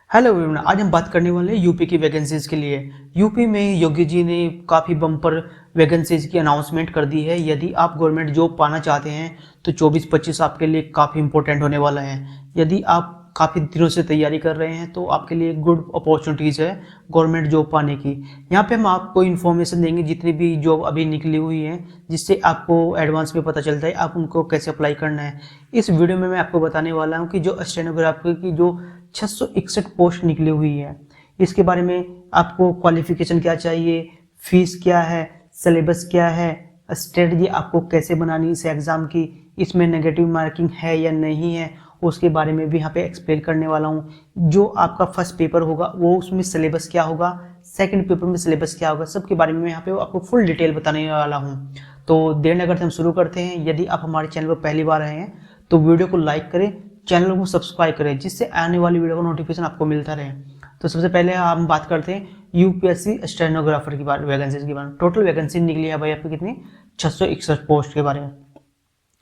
Hello everyone, आज हम बात करने वाले हैं यूपी की वैकेंसीज़ के लिए। यूपी में योगी जी ने काफ़ी बम्पर वैकेंसीज़ की अनाउंसमेंट कर दी है। यदि आप गवर्नमेंट जॉब पाना चाहते हैं तो 24-25 आपके लिए काफ़ी इंपॉर्टेंट होने वाला है। यदि आप काफ़ी दिनों से तैयारी कर रहे हैं तो आपके लिए गुड अपॉर्चुनिटीज़ है गवर्नमेंट जॉब पाने की। यहाँ पे हम आपको इन्फॉर्मेशन देंगे जितनी भी जॉब अभी निकली हुई है, जिससे आपको एडवांस में पता चलता है आप उनको कैसे अप्लाई करना है। इस वीडियो में मैं आपको बताने वाला हूँ कि जो स्टेनोग्राफर की जो 661 पोस्ट निकली हुई है, इसके बारे में आपको क्वालिफिकेशन क्या चाहिए, फीस क्या है, सिलेबस क्या है, स्ट्रेटजी आपको कैसे बनानी इस एग्ज़ाम की, इसमें नेगेटिव मार्किंग है या नहीं है, उसके बारे में भी यहाँ पे एक्सप्लेन करने वाला हूँ। जो आपका फर्स्ट पेपर होगा वो उसमें सिलेबस क्या होगा, सेकंड पेपर में सिलेबस क्या होगा, सबके बारे में यहाँ पे आपको फुल डिटेल बताने वाला हूँ। तो देर न करते हम शुरू करते हैं। यदि आप हमारे चैनल पर पहली बार आए हैं तो वीडियो को लाइक करें, चैनल को सब्सक्राइब करें, जिससे आने वाली वीडियो का नोटिफिकेशन आपको मिलता रहे। तो सबसे पहले हम बात करते हैं यूपीएससी स्टेनोग्राफर की बात, वैकेंसीज की बात। टोटल वैकेंसी निकली है भाई आपकी कितनी, 661 पोस्ट के बारे में।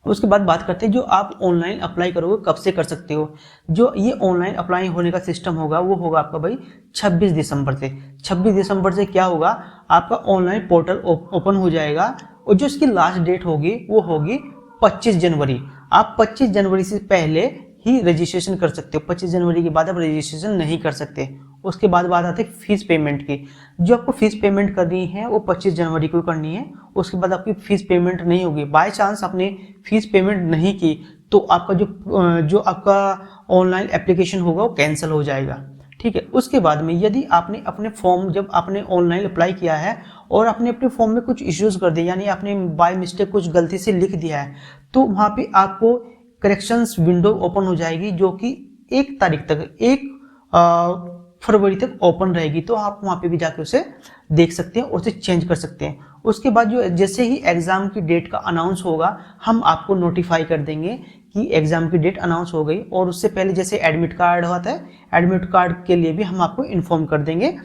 उसके बाद बात करते हैं जो आप ऑनलाइन अप्लाई करोगे कब से कर सकते हो। जो ये ऑनलाइन अप्लाई होने का सिस्टम होगा वो होगा आपका भाई 26 दिसंबर से। 26 दिसंबर से क्या होगा, आपका ऑनलाइन पोर्टल ओपन हो जाएगा और जो इसकी लास्ट डेट होगी वो होगी 25 जनवरी। आप 25 जनवरी से पहले ही रजिस्ट्रेशन कर सकते हो। 25 जनवरी के बाद आप रजिस्ट्रेशन नहीं कर सकते। उसके बाद बात आती है फीस पेमेंट की। जो आपको फीस पेमेंट करनी है वो 25 जनवरी को करनी है। उसके बाद आपकी फीस पेमेंट नहीं होगी। बाय चांस आपने फीस पेमेंट नहीं की तो आपका जो आपका ऑनलाइन एप्लीकेशन होगा वो कैंसिल हो जाएगा, ठीक है। उसके बाद में यदि आपने अपने फॉर्म, जब आपने ऑनलाइन अप्लाई किया है और आपने अपने फॉर्म में कुछ इश्यूज कर दिए, यानी आपने बाय मिस्टेक कुछ गलती से लिख दिया है, तो वहाँ पे आपको करेक्शंस विंडो ओपन हो जाएगी जो कि 1 तारीख तक, 1 फरवरी तक ओपन रहेगी। तो आप वहाँ पे भी जाके उसे देख सकते हैं और उसे चेंज कर सकते हैं। उसके बाद जो जैसे ही एग्ज़ाम की डेट का अनाउंस होगा हम आपको नोटिफाई कर देंगे कि एग्ज़ाम की डेट अनाउंस हो गई। और उससे पहले जैसे एडमिट कार्ड होता है, एडमिट कार्ड के लिए भी हम आपको इन्फॉर्म कर देंगे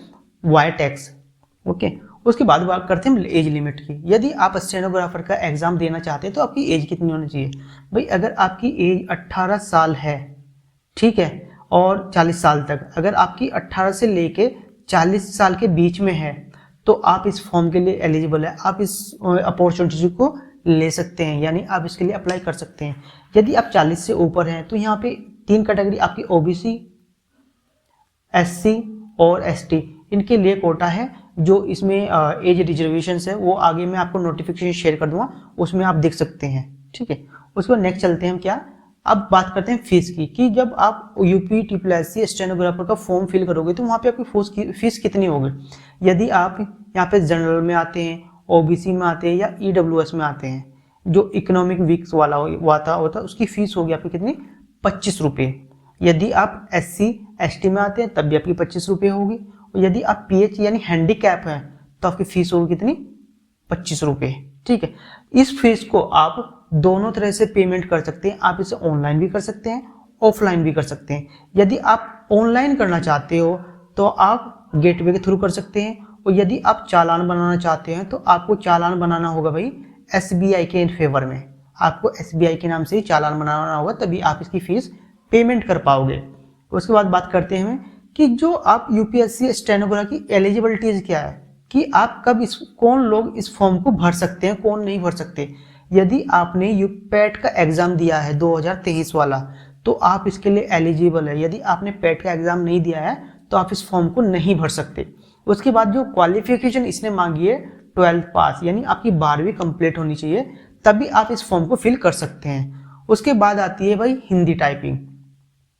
वाया टैक्स, ओके। उसके बाद बात करते हैं एज लिमिट की। यदि आप स्टेनोग्राफर का एग्ज़ाम देना चाहते हैं तो आपकी एज कितनी होनी चाहिए भाई। अगर आपकी एज 18 साल है, ठीक है, और 40 साल तक, अगर आपकी 18 से लेके 40 साल के बीच में है तो आप इस फॉर्म के लिए एलिजिबल है। आप इस अपॉर्चुनिटी को ले सकते हैं, यानी आप इसके लिए अप्लाई कर सकते हैं। यदि आप 40 से ऊपर हैं तो यहाँ पे 3 कैटेगरी आपकी ओबीसी, एससी और एसटी, इनके लिए कोटा है। जो इसमें एज रिजर्वेशन है वो आगे मैं आपको नोटिफिकेशन शेयर कर दूंगा, उसमें आप देख सकते हैं, ठीक है। उसके बाद नेक्स्ट चलते हैं हम क्या, अब बात करते हैं फीस की, कि जब आप यूपी ट्रिपल स्टेनोग्राफर का फॉर्म फिल करोगे तो वहाँ पे आपकी फीस कितनी होगी। यदि आप यहाँ पे जनरल में आते हैं, ओबीसी में आते हैं या ईडब्ल्यूएस में आते हैं, जो इकोनॉमिक वीक्स वाला होता उसकी फीस होगी आपकी कितनी, 25 रुपये। यदि आप एससी एसटी में आते हैं तब भी आपकी 25 रुपये होगी। और यदि आप पीएच यानी हैंडीकैप हैं तो आपकी फीस होगी कितनी, 25 रुपये, ठीक है। इस फीस को आप दोनों तरह से पेमेंट कर सकते हैं। आप इसे ऑनलाइन भी कर सकते हैं, ऑफलाइन भी कर सकते हैं। यदि आप ऑनलाइन करना चाहते हो तो आप गेटवे के थ्रू कर सकते हैं। और यदि आप चालान बनाना चाहते हैं तो आपको चालान बनाना होगा भाई एसबीआई के इन फेवर में। आपको एसबीआई के नाम से ही चालान बनाना होगा, तभी आप इसकी फीस पेमेंट कर पाओगे। उसके बाद बात करते हैं कि जो आप यूपीएससी स्टेनोग्राफर की एलिजिबिलिटीज क्या है, कि आप कब कौन लोग इस फॉर्म को भर सकते हैं, कौन नहीं भर सकते। यदि आपने यूपैट का एग्जाम दिया है 2023 वाला तो आप इसके लिए एलिजिबल है। यदि आपने पैट का एग्जाम नहीं दिया है तो आप इस फॉर्म को नहीं भर सकते। उसके बाद जो क्वालिफिकेशन इसने मांगी है 12th पास, यानी आपकी 12वीं कंप्लीट होनी चाहिए, तभी आप इस फॉर्म को फिल कर सकते हैं। उसके बाद आती है भाई हिंदी टाइपिंग।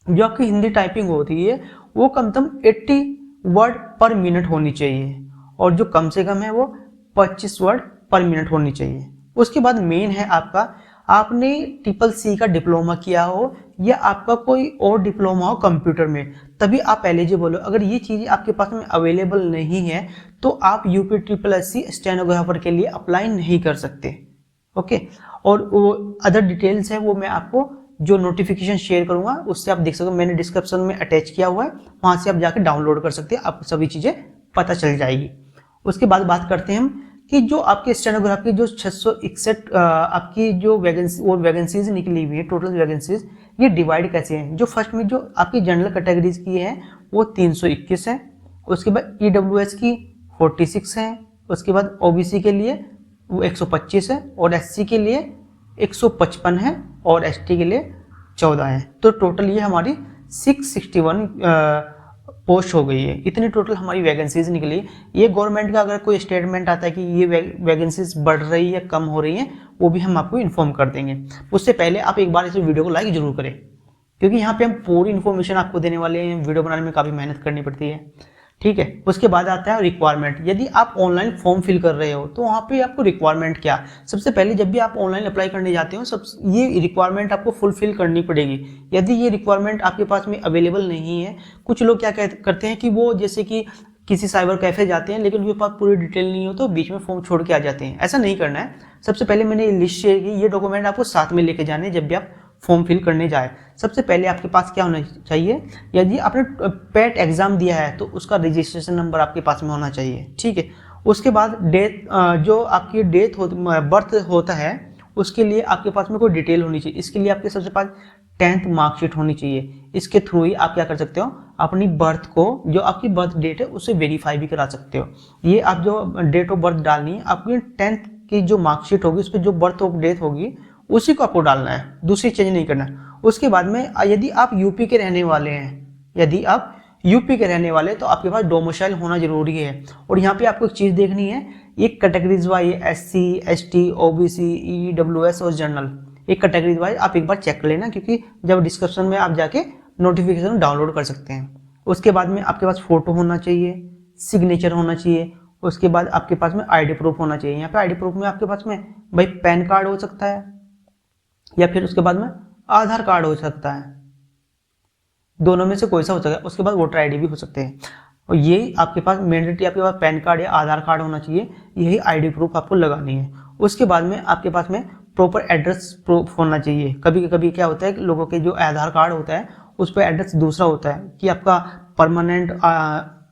जो आपकी हिंदी टाइपिंग होती है वो कम से कम 80 वर्ड पर मिनट होनी चाहिए, और जो कम से कम है वो 25 वर्ड पर मिनट होनी चाहिए। उसके बाद मेन है आपका, आपने CCC का डिप्लोमा किया हो या आपका कोई और डिप्लोमा हो कंप्यूटर में, तभी आप एलिजिबल हो। अगर ये चीज़ें आपके पास में अवेलेबल नहीं है तो आप यूपी SSC स्टेनोग्राफर के लिए अप्लाई नहीं कर सकते, ओके। और वो अदर डिटेल्स है वो मैं आपको जो नोटिफिकेशन शेयर करूंगा उससे आप देख सकते हो, मैंने डिस्क्रिप्शन में अटैच किया हुआ है, वहां से आप जाकर डाउनलोड कर सकते हैं, आपको सभी चीज़ें पता चल जाएगी। उसके बाद बात करते हैं हम कि जो आपके स्टेनोग्राफी जो 661 आपकी जो वैकेंसीज निकली हुई है, टोटल वैकेंसीज, ये डिवाइड कैसे हैं। जो फर्स्ट में जो आपकी जनरल कैटेगरीज की है वो 321 है। उसके बाद EWS की 46 है। उसके बाद OBC के लिए वो 125 है और SC के लिए 155 है और ST के लिए 14 है। तो टोटल ये हमारी 661 पोस्ट हो गई है। इतनी टोटल हमारी वैकेंसीज निकली। ये गवर्नमेंट का अगर कोई स्टेटमेंट आता है कि ये वैकेंसीज बढ़ रही है या कम हो रही है, वो भी हम आपको इन्फॉर्म कर देंगे। उससे पहले आप एक बार इस वीडियो को लाइक जरूर करें, क्योंकि यहाँ पे हम पूरी इन्फॉर्मेशन आपको देने वाले हैं। वीडियो बनाने में काफ़ी मेहनत करनी पड़ती है, ठीक है। उसके बाद आता है रिक्वायरमेंट। यदि आप ऑनलाइन फॉर्म फिल कर रहे हो तो वहाँ पे आपको रिक्वायरमेंट क्या, सबसे पहले जब भी आप ऑनलाइन अप्लाई करने जाते हो ये रिक्वायरमेंट आपको फुलफिल करनी पड़ेगी। यदि ये रिक्वायरमेंट आपके पास में अवेलेबल नहीं है, कुछ लोग क्या करते हैं कि वो जैसे कि किसी साइबर कैफे जाते हैं लेकिन उनके पास पूरी डिटेल नहीं हो तो बीच में फॉर्म छोड़ के आ जाते हैं। ऐसा नहीं करना है। सबसे पहले मैंने ये लिस्ट शेयर की, ये डॉक्यूमेंट आपको साथ में लेके जाने जब भी आप फॉर्म फिल करने जाए। सबसे पहले आपके पास क्या होना चाहिए, यदि आपने पेट एग्जाम दिया है तो उसका रजिस्ट्रेशन नंबर आपके पास में होना चाहिए, ठीक है। उसके बाद डेट, जो आपकी डेट बर्थ होता है उसके लिए आपके पास में कोई डिटेल होनी चाहिए। इसके लिए आपके सबसे पास 10th मार्कशीट होनी चाहिए। इसके थ्रू ही आप क्या कर सकते हो, अपनी बर्थ को, जो आपकी बर्थ डेट है उससे वेरीफाई भी करा सकते हो। ये आप जो डेट ऑफ बर्थ डालनी है, आपकी 10th की जो मार्कशीट होगी उस पर जो बर्थ ऑफ डेट होगी उसी को आपको डालना है, दूसरी चेंज नहीं करना है। उसके बाद में यदि आप यूपी के रहने वाले हैं, यदि आप यूपी के रहने वाले तो आपके पास डोमिसाइल होना जरूरी है। और यहाँ पे आपको एक चीज़ देखनी है, एक categories wise SC ST OBC EWS और जनरल, एक कैटेगरीज वाइज आप एक बार चेक कर लेना, क्योंकि जब डिस्क्रिप्शन में आप जाके नोटिफिकेशन डाउनलोड कर सकते हैं। उसके बाद में आपके पास फोटो होना चाहिए, सिग्नेचर होना चाहिए। उसके बाद आपके पास में ID प्रूफ होना चाहिए। यहाँ पे ID प्रूफ में आपके पास में भाई पैन कार्ड हो सकता है या फिर उसके बाद में आधार कार्ड हो सकता है, दोनों में से कोई सा हो सकता है। उसके बाद वोटर ID भी हो सकते हैं। और ये आपके पास मैंडेटरी, आपके पास पैन कार्ड या आधार कार्ड होना चाहिए, यही ID प्रूफ आपको लगानी है। उसके बाद में आपके पास में प्रॉपर एड्रेस प्रूफ होना चाहिए। कभी कभी क्या होता है कि लोगों के जो आधार कार्ड होता है उस पर एड्रेस दूसरा होता है कि आपका परमानेंट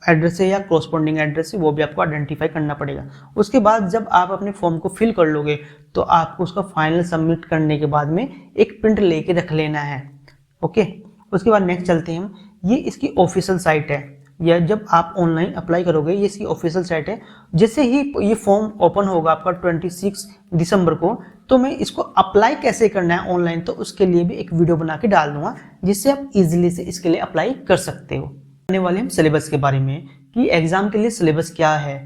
एड्रेस है या कोरस्पॉन्डिंग एड्रेस है, वो भी आपको आइडेंटिफाई करना पड़ेगा। उसके बाद जब आप अपने फॉर्म को फिल कर लोगे तो आपको उसका फाइनल सबमिट करने के बाद में एक प्रिंट लेके रख लेना है, ओके। उसके बाद नेक्स्ट चलते हैं हम, ये इसकी ऑफिशियल साइट है, या जब आप ऑनलाइन अप्लाई करोगे ये इसकी ऑफिशियल साइट है। जैसे ही ये फॉर्म ओपन होगा आपका 26 दिसंबर को, तो मैं इसको अप्लाई कैसे करना है ऑनलाइन, तो उसके लिए भी एक वीडियो बना के डाल दूंगा, जिससे आप इजीली से इसके लिए अप्लाई कर सकते हो। आने वाले हम सिलेबस के बारे में कि एग्जाम के लिए सिलेबस क्या है,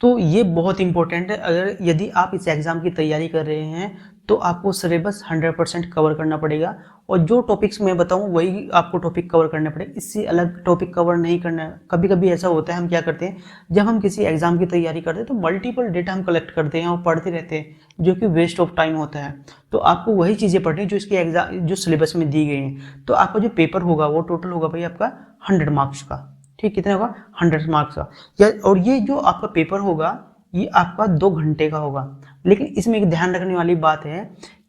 तो ये बहुत इंपॉर्टेंट है। अगर यदि आप इस एग्जाम की तैयारी कर रहे हैं तो आपको सिलेबस 100% कवर करना पड़ेगा, और जो टॉपिक्स मैं बताऊं वही आपको टॉपिक कवर करना पड़ेगा, इससे अलग टॉपिक कवर नहीं करना है। कभी कभी ऐसा होता है, हम क्या करते हैं, जब हम किसी एग्जाम की तैयारी करते हैं तो मल्टीपल डेटा हम कलेक्ट करते हैं और पढ़ते रहते हैं, जो कि वेस्ट ऑफ टाइम होता है। तो आपको वही चीज़ें पढ़नी जो इसके एग्जाम जो सिलेबस में दी गई हैं। तो आपका जो पेपर होगा वो टोटल होगा भाई आपका 100 मार्क्स का, ठीक, कितना होगा 100 मार्क्स का। और ये जो आपका पेपर होगा ये आपका 2 घंटे का होगा। लेकिन इसमें एक ध्यान रखने वाली बात है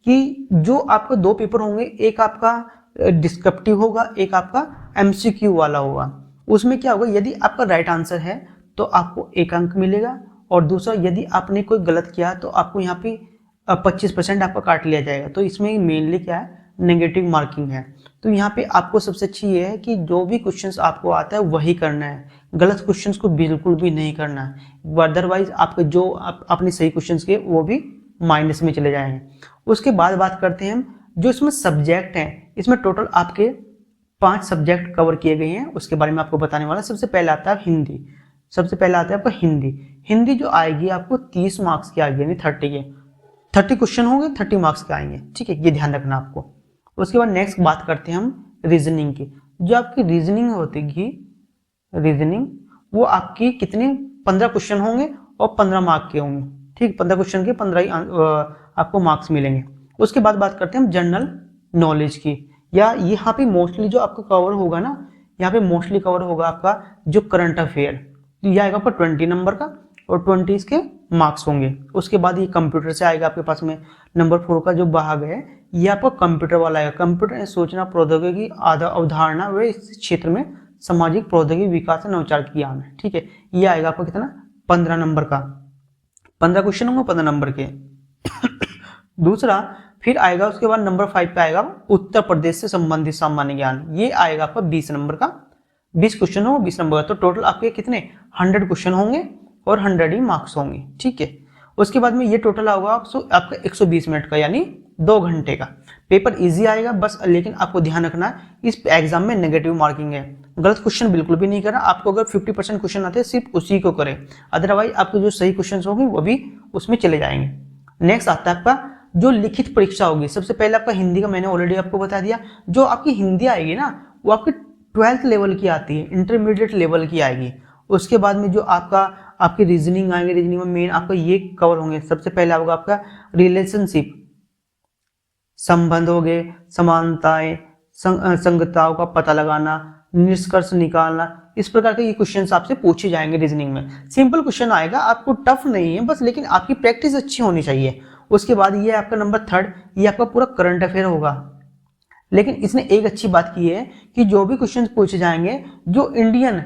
कि जो आपका 2 पेपर होंगे, एक आपका डिस्क्रिप्टिव होगा, एक आपका MCQ वाला होगा। उसमें क्या होगा, यदि आपका राइट आंसर है तो आपको 1 अंक मिलेगा, और दूसरा यदि आपने कोई गलत किया तो आपको यहाँ पे 25% आपका काट लिया जाएगा। तो इसमें मेनली क्या है, नेगेटिव मार्किंग है। तो यहाँ पे आपको सबसे अच्छी ये है कि जो भी क्वेश्चंस आपको आता है वही करना है, गलत क्वेश्चंस को बिल्कुल भी नहीं करना है। अदरवाइज आपके जो अपने सही क्वेश्चंस के वो भी माइनस में चले जाएंगे। उसके बाद बात करते हैं हम जो इसमें सब्जेक्ट हैं। इसमें टोटल आपके 5 सब्जेक्ट कवर किए गए हैं, उसके बारे में आपको बताने वाला। सबसे पहले आता है हिंदी, सबसे पहले आता है आपका हिंदी। हिंदी जो आएगी आपको 30 मार्क्स की आएगी, यानी 30 क्वेश्चन होंगे, 30 मार्क्स के आएंगे, ठीक है, ये ध्यान रखना आपको। उसके बाद नेक्स्ट बात करते हैं हम रीजनिंग की। जो आपकी रीजनिंग होती है, रीजनिंग वो आपकी कितने 15 क्वेश्चन होंगे और 15 मार्क के होंगे, ठीक, 15 क्वेश्चन के 15 ही आपको मार्क्स मिलेंगे। उसके बाद बात करते हैं हम जनरल नॉलेज की, या यहाँ पे मोस्टली जो आपका कवर होगा ना, यहाँ पे मोस्टली कवर होगा आपका जो करंट अफेयर, तो यह आएगा आपका 20 नंबर का और 20 इसके मार्क्स होंगे। उसके बाद ये कंप्यूटर से आएगा आपके पास में नंबर 4 का जो भाग है, ये आपका कंप्यूटर वाला है। कंप्यूटर सूचना प्रौद्योगिकी अवधारणा व इस क्षेत्र में सामाजिक प्रौद्योगिकी विकास और नवाचार की ज्ञान है, ठीक है। ये आएगा आपका कितना, 15 नंबर का, 15 क्वेश्चन होंगे 15 नंबर के। दूसरा फिर आएगा उसके बाद नंबर 5 पे आएगा उत्तर प्रदेश से संबंधित सामान्य ज्ञान, ये आएगा आपका 20 नंबर का। 20 क्वेश्चन हो 20 नंबर का, तो टोटल आपके कितने 100 क्वेश्चन होंगे और 100 ही मार्क्स होंगे, ठीक है। उसके बाद में ये टोटल होगा आपका 120 मिनट का, यानी 2 घंटे का। पेपर इजी आएगा बस, लेकिन आपको ध्यान रखना है इस एग्जाम में नेगेटिव मार्किंग है। गलत क्वेश्चन बिल्कुल भी नहीं करना। आपको अगर 50% क्वेश्चन आते हैं सिर्फ उसी को करें, अदरवाइज आपको जो सही क्वेश्चन होंगे वो भी उसमें चले जाएंगे। नेक्स्ट आता है आपका जो लिखित परीक्षा होगी। सबसे पहले आपका हिंदी का मैंने ऑलरेडी आपको बता दिया। जो आपकी हिंदी आएगी ना वो आपकी 12th लेवल की आती है, इंटरमीडिएट लेवल की आएगी। उसके बाद में जो आपकी रीजनिंग आएंगे, रीजनिंग में मेन आपका ये कवर होंगे। सबसे पहले होगा आपका रिलेशनशिप, संबंध हो गए, समानताएं, संगताओं का पता लगाना, निष्कर्ष निकालना, इस प्रकार के ये क्वेश्चंस आपसे पूछे जाएंगे रीजनिंग में। सिंपल क्वेश्चन आएगा, आपको टफ नहीं है बस, लेकिन आपकी प्रैक्टिस अच्छी होनी चाहिए। उसके बाद ये आपका नंबर 3, ये आपका पूरा करंट अफेयर होगा। लेकिन इसने एक अच्छी बात की है कि जो भी क्वेश्चंस पूछे जाएंगे जो इंडियन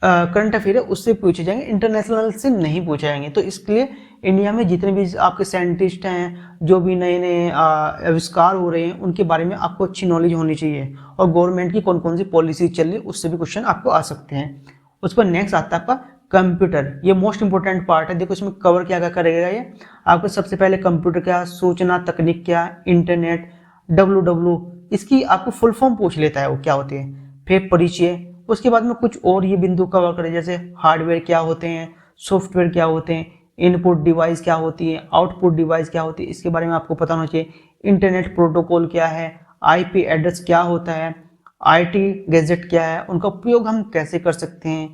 करंट अफेयर है उससे पूछे जाएंगे, इंटरनेशनल से नहीं पूछे जाएंगे। तो इसके लिए इंडिया में जितने भी आपके साइंटिस्ट हैं, जो भी नए नए आविष्कार हो रहे हैं, उनके बारे में आपको अच्छी नॉलेज होनी चाहिए, और गवर्नमेंट की कौन कौन सी पॉलिसी चल रही है उससे भी क्वेश्चन आपको आ सकते हैं। उस पर नेक्स्ट आता है आपका कंप्यूटर। ये मोस्ट इंपॉर्टेंट पार्ट है। देखो इसमें कवर क्या क्या करेगा ये आपको। सबसे पहले कंप्यूटर क्या, सूचना तकनीक क्या, इंटरनेट, WW, इसकी आपको फुल फॉर्म पूछ लेता है वो क्या होती है, फिर परिचय। उसके बाद में कुछ और ये बिंदु कवर करें, जैसे हार्डवेयर क्या होते हैं, सॉफ्टवेयर क्या होते हैं, इनपुट डिवाइस क्या होती है, आउटपुट डिवाइस क्या होती है, इसके बारे में आपको पता होना चाहिए। इंटरनेट प्रोटोकॉल क्या है, IP एड्रेस क्या होता है, IT गैजेट क्या है, उनका उपयोग हम कैसे कर सकते हैं,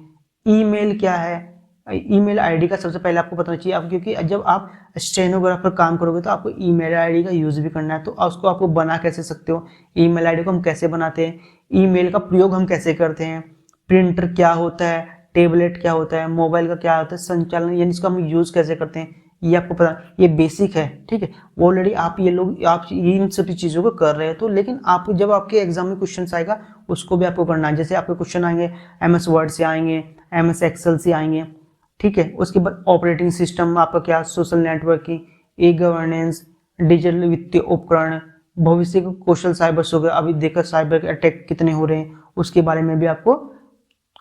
ईमेल क्या है, ईमेल आईडी का सबसे पहले आपको पता होना चाहिए। आप क्योंकि जब आप स्टेनोग्राफर काम करोगे तो आपको ईमेल आईडी का यूज भी करना है, तो उसको आपको बना कैसे सकते हो, ईमेल आईडी को हम कैसे बनाते हैं, ईमेल का प्रयोग हम कैसे करते हैं, प्रिंटर क्या होता है, टेबलेट क्या होता है, मोबाइल का क्या होता है, संचालन यानी इसका हम यूज कैसे करते हैं, ये आपको पता, ये बेसिक है, ठीक है। ऑलरेडी आप ये इन सभी चीज़ों को कर रहे हो, तो लेकिन आप जब आपके एग्जाम में क्वेश्चन आएगा उसको भी आपको करना है। जैसे आपके क्वेश्चन आएंगे MS वर्ड से आएंगे, MS एक्सेल से आएंगे, ठीक है। उसके बाद ऑपरेटिंग सिस्टम आपका क्या, social networking, e governance, digital वित्तीय उपकरण, भविष्य के कौशल साइबर हो गया, अभी देखा साइबर अटैक कितने हो रहे हैं, उसके बारे में भी आपको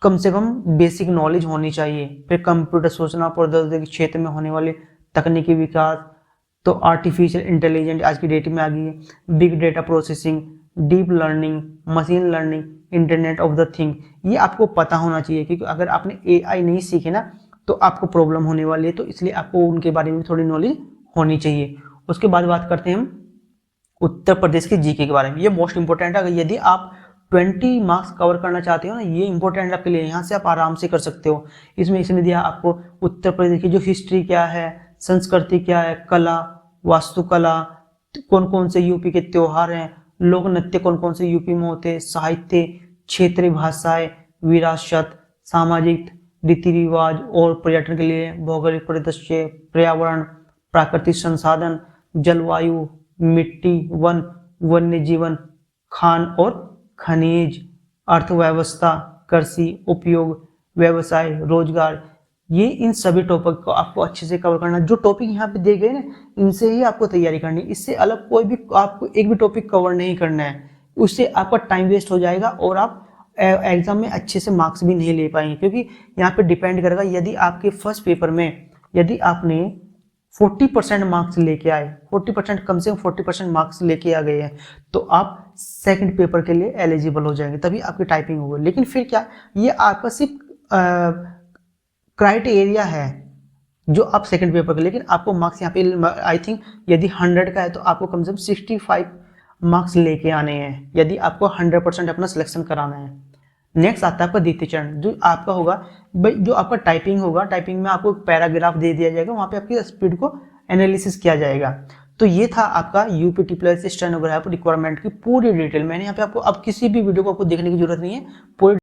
कम से कम बेसिक नॉलेज होनी चाहिए। फिर कंप्यूटर, सूचना प्रौद्योगिकी क्षेत्र में होने वाले तकनीकी विकास, तो आर्टिफिशियल इंटेलिजेंस आज की डेट में आ गई है, big data processing, deep learning, machine learning, internet of the thing, ये आपको पता होना चाहिए। क्योंकि अगर आपने AI नहीं सीखे ना तो आपको प्रॉब्लम होने वाली है, तो इसलिए आपको उनके बारे में थोड़ी नॉलेज होनी चाहिए। उसके बाद बात करते हैं हम उत्तर प्रदेश के GK के बारे में। ये मोस्ट इंपॉर्टेंट है। अगर यदि आप 20 मार्क्स कवर करना चाहते हो ना, ये इंपॉर्टेंट आपके लिए, यहाँ से आप आराम से कर सकते हो। इसने दिया आपको उत्तर प्रदेश की जो हिस्ट्री क्या है, संस्कृति क्या है, कला, वास्तुकला, कौन कौन से यूपी के त्योहार हैं, लोक नृत्य कौन कौन से यूपी में होते हैं, साहित्य, क्षेत्रीय भाषाएं, विरासत, सामाजिक रीति रिवाज और पर्यटन के लिए भौगोलिक परिदृश्य, पर्यावरण, प्राकृतिक संसाधन, जलवायु, मिट्टी, वन, वन्य जीवन, खान और खनिज, अर्थव्यवस्था, कृषि, उपयोग, व्यवसाय, रोजगार, ये इन सभी टॉपिक को आपको अच्छे से कवर करना। जो टॉपिक यहाँ पे दिए गए ना इनसे ही आपको तैयारी करनी है, इससे अलग कोई भी आपको एक भी टॉपिक कवर नहीं करना है, उससे आपका टाइम वेस्ट हो जाएगा और आप एग्जाम में अच्छे से मार्क्स भी नहीं ले पाएंगे। क्योंकि यहाँ पे डिपेंड करेगा, यदि आपके फर्स्ट पेपर में यदि आपने 40% मार्क्स लेके आए, 40% कम से कम 40% मार्क्स लेके आ गए हैं, तो आप सेकंड पेपर के लिए एलिजिबल हो जाएंगे, तभी आपकी टाइपिंग होगी। लेकिन फिर क्या, ये आपका सिर्फ क्राइटेरिया है जो आप सेकंड पेपर के, लेकिन आपको मार्क्स यहाँ पे आई थिंक यदि 100 का है तो आपको कम से कम 65 मार्क्स लेके आने हैं, यदि आपको 100% अपना सिलेक्शन कराना है। नेक्स्ट आता है आपका द्वितीय चरण, जो आपका होगा जो आपका टाइपिंग होगा। टाइपिंग में आपको पैराग्राफ दे दिया जाएगा, वहाँ पे आपकी स्पीड को एनालिसिस किया जाएगा। तो ये था आपका UPT+ स्टेनोग्राफर रिक्वायरमेंट की पूरी डिटेल। मैंने यहाँ पे आपको अब किसी भी वीडियो को आपको देखने की जरूरत नहीं है, पूरी